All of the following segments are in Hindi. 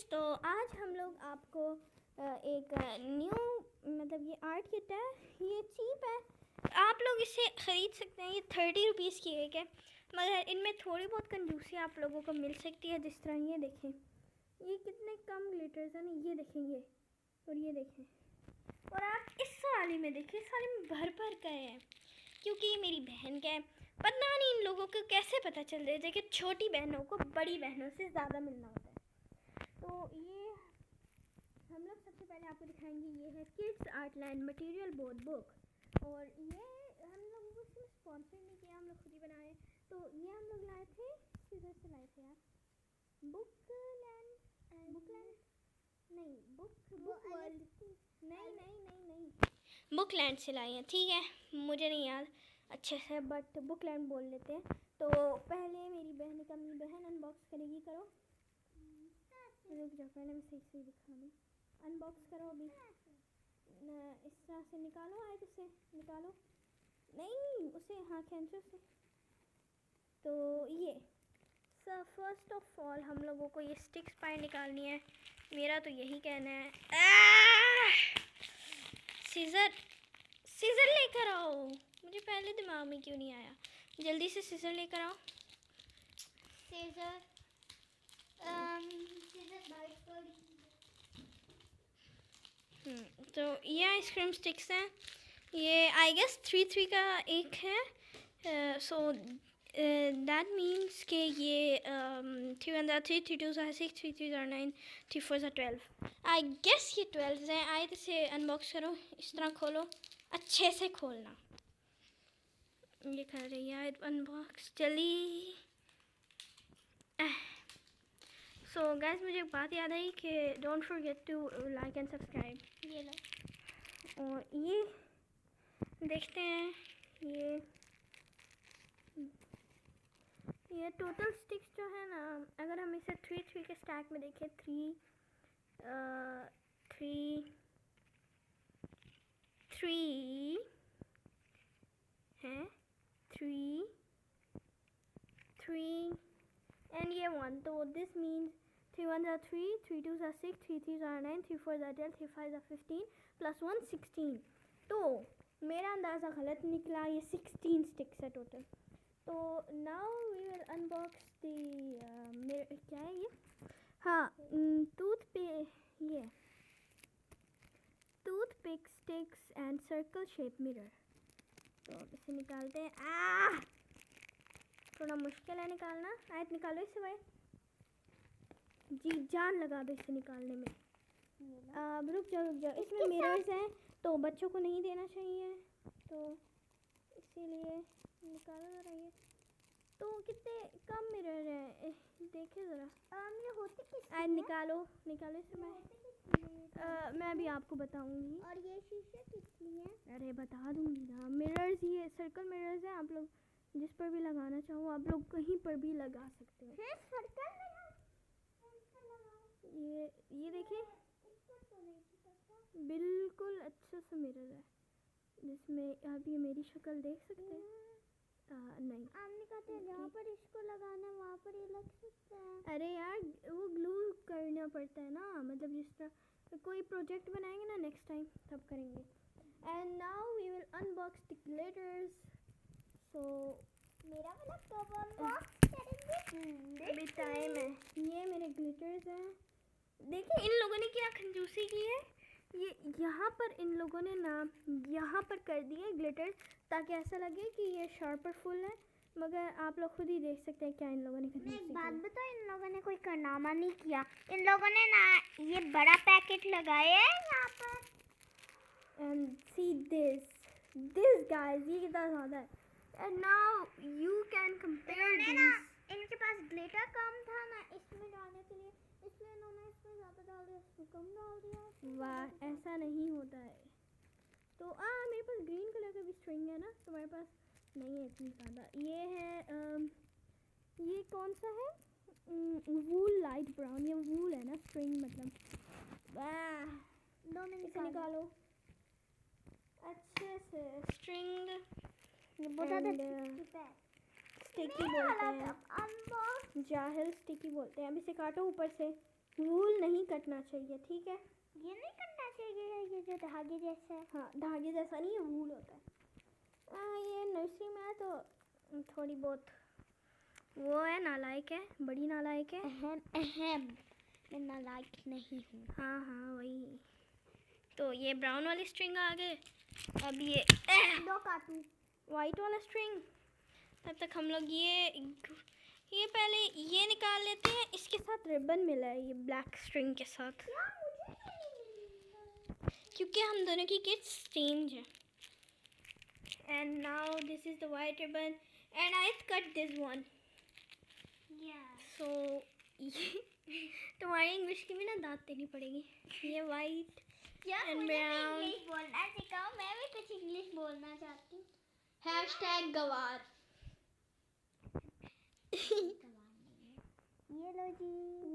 गाइस, तो आज हम लोग आपको एक न्यू मतलब ये आर्ट किट है। ये चीप है, आप लोग इसे ख़रीद सकते हैं। ये 30 रुपीज़ की एक है, मगर इनमें थोड़ी बहुत कंजूसी आप लोगों को मिल सकती है। जिस तरह ये देखें, ये कितने कम ग्लिटर्स हैं ना, ये देखें ये, और ये देखें, और आप इस वाले में देखें, इस वाले में भर भर गए हैं क्योंकि ये मेरी बहन का है। पता नहीं इन लोगों को कैसे पता चल रहा है कि छोटी बहनों को बड़ी बहनों से ज़्यादा मिलना होता है। तो ये हम लोग सबसे पहले आपको दिखाएंगे। ये है किड्स आर्टलैंड मटेरियल बोर्ड बुक, और ये हम लोगों को सिर्फ स्पॉन्सर नहीं किया, हम लोग खुद ही बनाए। तो ये हम लोग लाए थे, किधर से लाए थे यार? बुकलैंड नहीं, बुक वर्ल्ड नहीं, बुकलैंड से लाए हैं। ठीक है, मुझे नहीं याद अच्छे से, बट बुकलैंड बोल लेते हैं। तो पहले मेरी बहन अनबॉक्स करेगी। करो, रुक जाओ, पहले मैं सही दिखा दूँ। अनबॉक्स करो अभी। इस तरह से निकालो, आए तो से निकालो, नहीं उसे, हाँ खींचो उसे। तो ये फर्स्ट ऑफ ऑल हम लोगों को ये स्टिक्स बाहर निकालनी है। मेरा तो यही कहना है। सीजर लेकर आओ, मुझे पहले दिमाग में क्यों नहीं आया। जल्दी से सीजर लेकर आओ। सीजर तो ये आइसक्रीम स्टिक्स हैं। ये आई गेस 3 का एक है। सो दैट मीन्स कि ये 3 1 3 3 2 6 3 3 9 3 4 12। आई गेस ये 12 हैं। आए तो इसे अनबॉक्स करो, इस तरह खोलो, अच्छे से खोलना। ये कर रही है अनबॉक्स, जल्दी। सो गाइस, मुझे एक बात याद आई कि don't forget to like and subscribe. ये लो, और ये देखते हैं। ये टोटल स्टिक्स जो है ना, अगर हम इसे 3 के स्टैक में देखें, 3 हैं, 3 एंड ये 1, तो दिस मीन्स 3 1 3 3 2 6 3 3 9 3 4 12 3 5 15 प्लस 1 16। तो मेरा अंदाज़ा गलत निकला, ये 16 स्टिक्स है टोटल। तो now we will unbox the क्या है ये, हाँ toothpick sticks and circle shape mirror. तो इसे निकालते हैं। थोड़ा मुश्किल है निकालना। आयत निकालो इसे भाई, जी जान लगा दो इसे निकालने में। रुक जाओ, इसमें मिरर्स हैं तो बच्चों को नहीं देना चाहिए, तो इसीलिए निकालो ज़रा। ये तो कितने कम मिरर हैं, देखे ज़रा। ये होते किस, निकालो इसे। मैं अभी आपको बताऊंगी। और ये शीशे किस लिए? अरे बता दूंगी ना। मिरर्स, ये सर्कल मिरर्स हैं, आप लोग जिस पर भी लगाना चाहो आप लोग कहीं पर भी लगा सकते हो। ये देखिए, बिल्कुल अच्छा सा मिरर है जिसमें आप ये मेरी शक्ल देख सकते हैं। नहीं, आपने कहा था जहाँ पर इसको लगाना है वहाँ पर ये लग सकता है। अरे यार, वो ग्लू करना पड़ता है ना, मतलब जिस तरह कोई प्रोजेक्ट बनाएंगे ना नेक्स्ट टाइम, तब करेंगे। And now we will unbox the glitters. So मेरा वाला कब अनबॉक्स करेंगे? अभी टाइम है। ये मेरे ग्लिटर्स हैं। देखिए इन लोगों ने क्या कंजूसी की है। ये यहाँ पर इन लोगों ने ना यहाँ पर कर दिए ग्लिटर्स, ताकि ऐसा लगे कि ये शार्पर फुल है, मगर आप लोग खुद ही देख सकते हैं क्या इन लोगों ने कंजूसी की। एक बात बताओ, इन लोगों ने कोई कारनामा नहीं किया। इन लोगों ने ना ये बड़ा पैकेट लगाया है यहाँ पर। एंड सी दिस गाइस, ये कितना ज़्यादा है। And now you can compare this. इनके पास ग्लिटर कम था ना इसमें डालने के लिए, इसलिए इन्होंने इसमें ज़्यादा डाल दिया, इसमें कम डाल दिया। वाह, ऐसा नहीं होता है। तो मेरे पास ग्रीन कलर का भी स्ट्रिंग है ना, तुम्हारे पास नहीं है इतनी ज़्यादा। ये है ये कौन सा है? वूल लाइट ब्राउन, ये वूल है ना, स्ट्रिंग मतलब। वाह, दो मिनट इसे निकालो अच्छे से। स्ट्रिंग स्टिकी बोलते हैं, जाहिल स्टिकी बोलते हैं। अब इसे काटो ऊपर से, वूल नहीं कटना चाहिए, ठीक है? ये नहीं करना चाहिए, ये जो धागे जैसा है। हाँ, धागे जैसा नहीं है, वूल होता है। ये नर्सरी में है तो थोड़ी बहुत वो है, नालायक है, बड़ी नालायक है। अहम मैं नालायक नहीं हूँ। हाँ हाँ वही। तो ये ब्राउन वाली स्ट्रिंग आ गए, अब ये दो काटू वाइट वाला स्ट्रिंग। तब तक हम लोग ये पहले ये निकाल लेते हैं। इसके साथ रिबन मिला है ये ब्लैक स्ट्रिंग के साथ, क्योंकि हम दोनों की किट्स चेंज है। And now this is the white ribbon and I cut this one. So तुम्हारी इंग्लिश की भी ना दांत देनी पड़ेगी। ये वाइट एंड ब्राउन। इंग्लिश बोलना सिखाओ, मैं भी कुछ इंग्लिश बोलना चाहती हूँ। हैशटैग गवार। ये लो जी।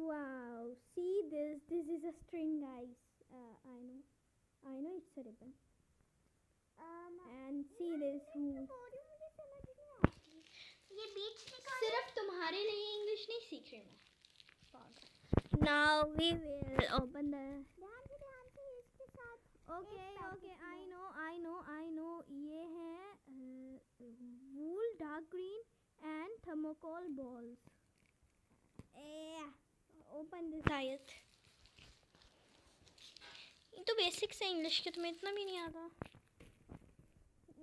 Wow, see this. This is a string, guys. I know it's a ribbon. And see this. मुझे समझ नहीं आती। ये बीच निकाल। सिर्फ तुम्हारे लिए इंग्लिश नहीं सीख रही मैं। Now we will open the. ध्यान से इसके साथ। Okay. I know. ये है wool dark green and thermocol balls. Open this आयत। ये तो बेसिक्स है इंग्लिश के, तुम्हें इतना भी नहीं आता।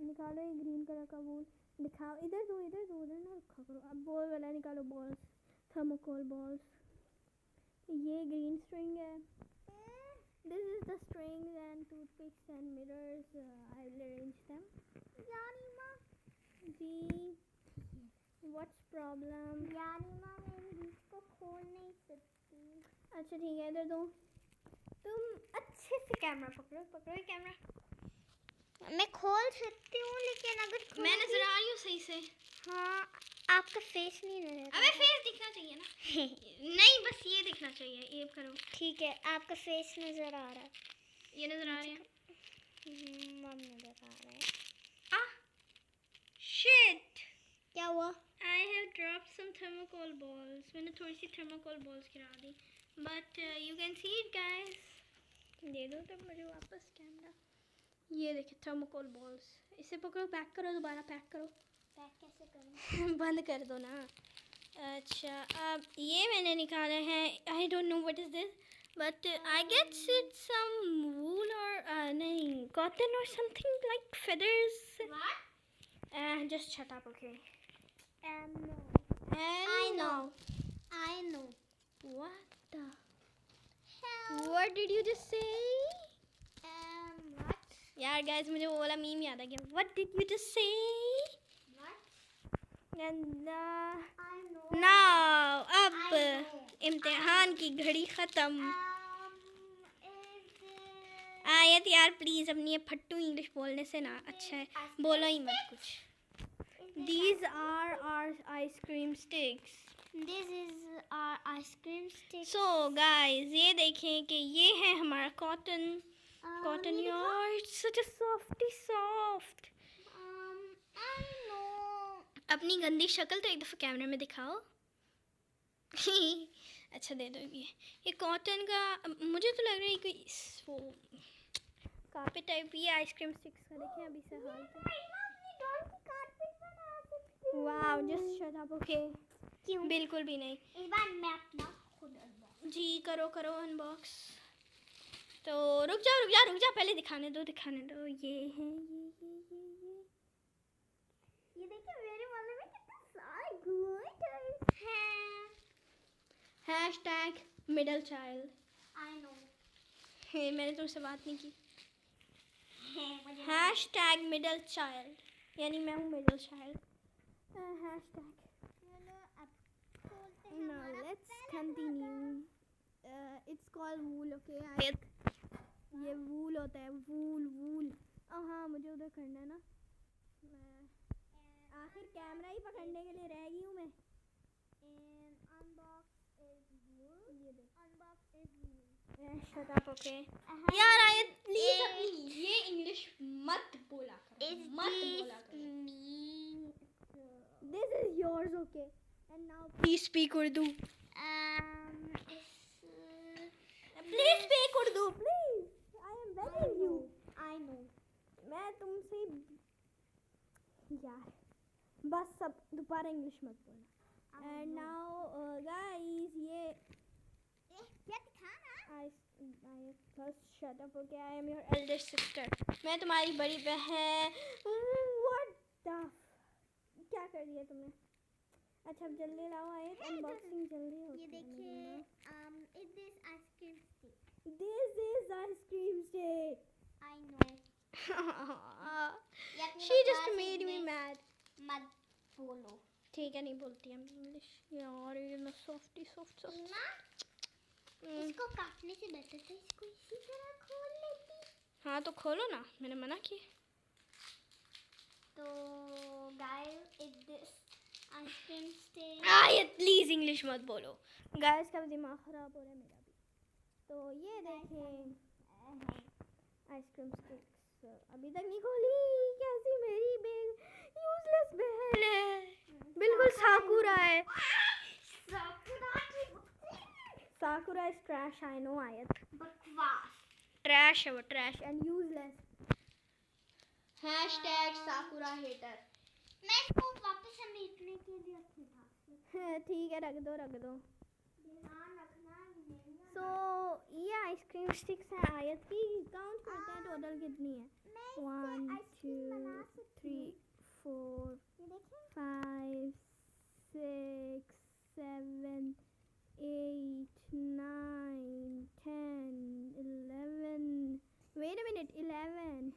निकालो ये ग्रीन कलर का वूल, दिखाओ। इधर दो उधर ना रखा करो। अब बॉल वाला निकालो, बॉल्स, थर्मोकोल बॉल्स। ये ग्रीन स्ट्रिंग है। This is the strings and toothpicks and mirrors. I will arrange them. यानी माँ जी व्हाट्स प्रॉब्लम? यानी माँ मैं इसको खोल नहीं सकती। अच्छा ठीक है, इधर दो। तुम अच्छे से कैमरा पकड़ो ये कैमरा। मैं खोल सकती हूँ, लेकिन अगर मैं नजर आ रही हूँ सही से? हाँ, आपका फेस नहीं नजर। अबे फेस दिखना चाहिए ना। नहीं, बस ये दिखना चाहिए। ये करो। ठीक है, आपका फेस नजर आ रहा है। ये नजर आ रहा है। मम नजर आ रहा है। शिट, क्या हुआ? I have dropped some thermocol balls. मैंने थोड़ी सी thermocol balls गिरा दी। But you can see it, guys. दे दो तब मुझे वापस कैमरा। ये देखिए thermocol balls। इसे पकड़ो, पैक करो, दोबारा पैक करो। पैक कैसे करूँ? बंद कर दो ना। अच्छा, अब ये मैंने निकाला है। I don't know what is this, but I guess it's some wool or नहीं, cotton or something like feathers. What? Just shut up, okay? No. I know. What the? Hell. What did you just say? What? यार guys, मुझे वो वाला मीम याद आ गया। What did you just say? What? And I know. now I अब know. इम्तिहान की घड़ी खत्म। Is आयत यार प्लीज अपनी ये फट्टू इंग्लिश बोलने से ना अच्छा है, बोलो ही मत कुछ। These are our ice cream sticks. This is our ice cream stick. So guys, ये देखें कि ये है हमारा cotton यार, it's such a soft. I know. अपनी गंदी शक्ल तो एक दफ़ा कैमरे में दिखाओ। अच्छा दे दो ये कॉटन का। मुझे तो लग रहा है कोई वो कार्पेट टाइप। ये आइसक्रीम स्टिक्स का देखें अभी से हाल। Wow, just shut up, okay? क्यों? बिल्कुल भी नहीं। इस बार मैं अपना खुद अनबॉक्स। जी करो अनबॉक्स। तो रुक जा, पहले दिखाने दो। ये है ये देखिए मेरे वाले में कितना सारे ग्लिटर्स हैं। Hashtag middle child. I know. मैंने तुमसे बात नहीं की। मुझे हैशटैग मिडल चाइल्ड, यानी मैं हूँ middle child. Hashtag. Now let's continue. It's called wool, okay? ये wool होता है, wool. हाँ, मुझे उधर करना है ना। मैं आखिर कैमरा ही पकड़ने के लिए रह गई हूँ मैं। Unbox is wool. ये देख। Unbox is wool. Shut up, okay? यार आयत प्लीज अपनी ये इंग्लिश मत बोला करो। Me. This is yours, okay? And now please speak Urdu. Please pay कर दो please, I am begging you. I know. मैं तुमसे यार बस सब दोबारा इंग्लिश मत बोलना। एंड नाउ गाइस ये क्या दिखाना? I first shut up, okay? I am your elder sister. मैं तुम्हारी बड़ी बहन। What the? क्या कर दिया तुमने? अच्छा अब जल्दी लाओ आयत, अनबॉक्सिंग जल्दी होती ये है। देखिए, is this ice cream stick? This is ice cream stick. I know. She just made me mad. मत बोलो। ठीक है नहीं बोलती हम इंग्लिश यार, ये ना सॉफ्टी सॉफ्ट ना, इसको काटने से बेहतर था इसको इसी तरह खोल लेती। हाँ तो खोलो ना, मैंने मना किया। तो guys, it this ice cream stick. आयत प्लीज इंग्लिश मत बोलो। गाइस का दिमाग खराब हो रहा है मेरा भी। तो ये देखें आइसक्रीम स्टिक्स अभी तक नहीं खोली। कैसी मेरी यूजलेस बहन है, बिल्कुल साकुरा है। Sakura is trash, I know आयत। बकवास। ट्रैश है वो, trash and useless. #Sakura hater. मैं इसको वापस समेटने के लिए अपने पास। ठीक है रख दो रख दो। ध्यान रखना मेरी। सो ये आइसक्रीम स्टिक्स है आयत की। काउंट करते हैं टोटल कितनी है। 1 2 3 4 5 6 7 8 9 10 11 wait a minute 11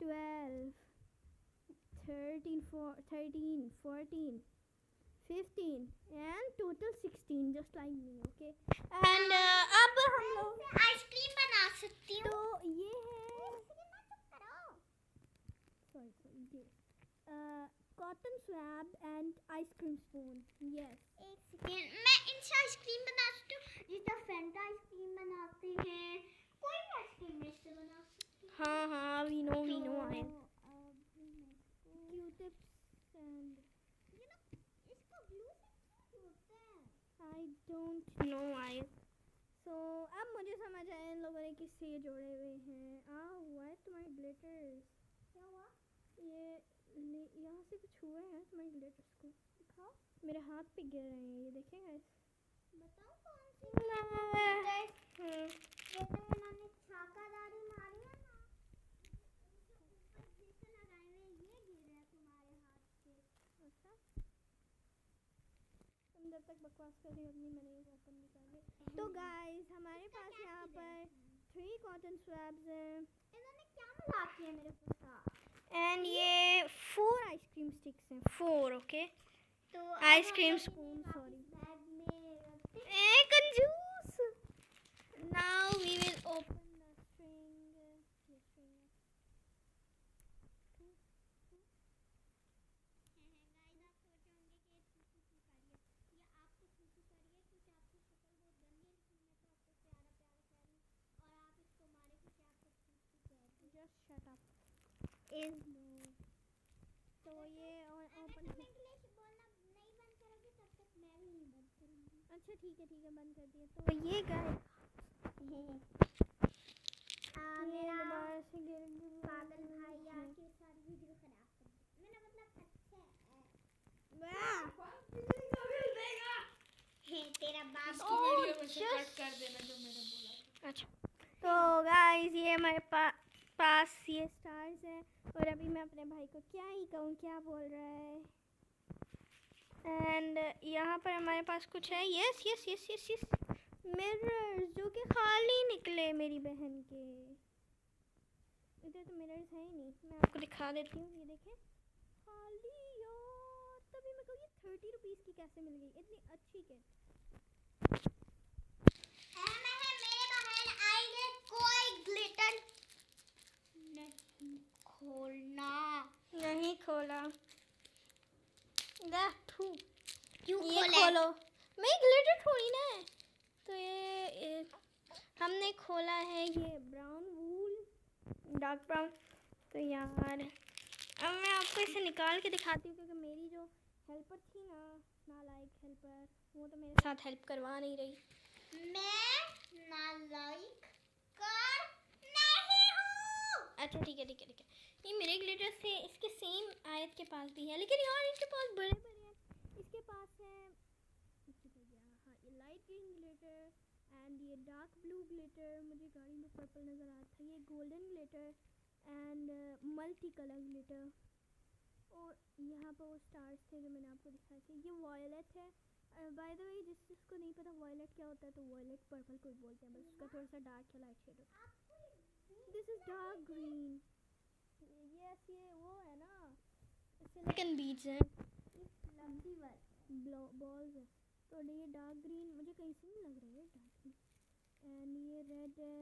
12 13 14 15 and total 16 just like me, okay? And अब हम लोग आइसक्रीम बना सकती हूँ। तो ये है sorry ये cotton swab and ice cream spoon, yes। एक सेकेंड, मैं इनसे आइसक्रीम बना सकती हूँ जितना फैंटा आइसक्रीम बनाते हैं। कोई भी आइसक्रीम इससे बना सकती हूँ। हाँ we know I Q-tips and इसको ग्लू से क्यों जोड़ते हैं? I don't know I so अब मुझे समझ आया इन लोगों ने किससे ये जोड़े हुए हैं। हुआ है तुम्हारे ग्लिटर्स। क्या हुआ? ये यहाँ से कुछ हुआ है तुम्हारे ग्लिटर्स को। दिखाओ। मेरे हाथ पे गिर रहे हैं ये देखें गाइस। बताओ कौन सी? ये तो इन्होंने छाकादारी मारी है ना। जैसे लगाए हुए ये गिर रहा है तुम्हारे हाथ से। अच्छा तुम जब तक बकवास कर रही हो अपनी मैंने ये ओपन भी कर ली। तो गाइस हमारे पास यहाँ पर 3 कॉटन स्वैब्स हैं। इन्होंने क्या मिला दिया मेरे साथ? एंड ये 4 आइसक्रीम स्टिक्स हैं 4, ओके? तो आइसक्रीम स्पून सॉरी। बैग में रखते ए कंजूस। Now we will open the string. Just shut up. तो ये ओपन इंग्लिश बोलना नहीं बंद करोगे तब तक मैं भी नहीं बंद करूंगी। अच्छा ठीक है बंद कर दिया। तो ये गाइस मेरा दोबारा से गिर पागल भाई आके सारी वीडियो खराब कर दी। मैंने मतलब अच्छा है तेरा बाप इसको वीडियो में से कट कर देना जो मैंने बोला। अच्छा तो गाइस ये हमारे पास ये स्टार्स है और अभी मैं अपने भाई को क्या ही कहूँ क्या बोल रहा है। एंड यहाँ पर हमारे पास कुछ है यस मिरर्स जो कि खाली निकले मेरी बहन के। इधर तो मिरर्स है ही नहीं, मैं आपको दिखा देती हूँ। ये देखें खाली यार, तभी मैं कहूँ ये 30 रुपीज़ की कैसे मिल गई इतनी अच्छी किट। कोई ग्लिटर नहीं खोलना। नहीं खोला। क्यों ये खोलो। मैं ग्लिटर थोड़ी ना है। तो ये हमने खोला है ये ब्राउन वूल डार्क ब्राउन। तो यार अब मैं आपको इसे निकाल के दिखाती हूँ क्योंकि मेरी जो हेल्पर थी ना नालायक हेल्पर वो तो मेरे साथ हेल्प करवा नहीं रही। मैं नालायक अच्छा ठीक है ठीक है ठीक है। ये मेरे ग्लिटर्स थे, इसके सेम आयत के पास भी है, लेकिन यार इसके पास बड़े बड़े हैं। इसके पास है हाँ ये लाइट ग्रीन ग्लिटर एंड ये डार्क ब्लू ग्लिटर, मुझे गाड़ी में पर्पल नज़र आ रहा था, ये golden glitter and multi colour glitter, और यहाँ पर वो स्टार्स थे जो मैंने आपको दिखाए थे। ये वॉयलेट है बाय द वे, जिसको नहीं पता वॉयलेट क्या होता है तो वॉयलेट पर्पल को बोलते हैं, बस उसका थोड़ा सा डार्क है, लाइट शेड होता है। This is dark green, yes ये वो है ना सिलिकॉन बीड्स हैं, लंबी वाली बॉल्स है। तो ये डार्क ग्रीन मुझे कहीं से नहीं लग रहा है डार्क ग्रीन, एंड ये रेड है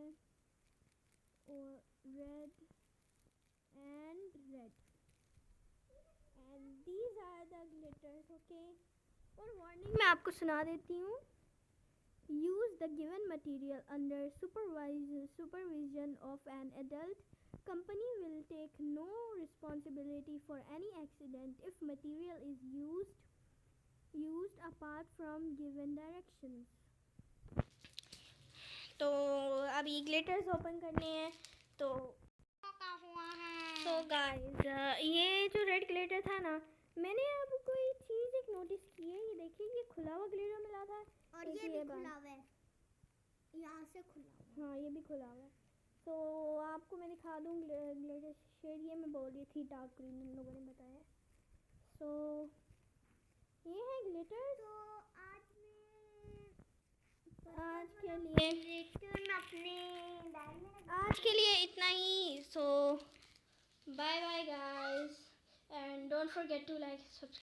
और red and red, and these are the glitters okay. और वार्निंग मैं आपको सुना देती हूँ, use the given material under supervision of an adult, company will take no responsibility for any accident if material is used apart from given directions। तो अब ये ग्लिटर्स ओपन करने हैं। तो गाइस ये जो रेड ग्लिटर था ना, मैंने अब कोई चीज़ एक नोटिस की है, ये देखिए ये खुला हुआ ग्लिटर मिला था और ये भी खुला हुआ है, यहाँ से खुला हुआ है। हाँ ये भी खुला हुआ है। तो आपको मैं दिखा दूँ ग्लिटर शेड, ये मैं बोल रही थी डार्क ग्रीन, इन लोगों ने बताया। सो ये है ग्लिटर। तो आज के लिए इतना ही। So bye bye guys and don't forget to like subscribe.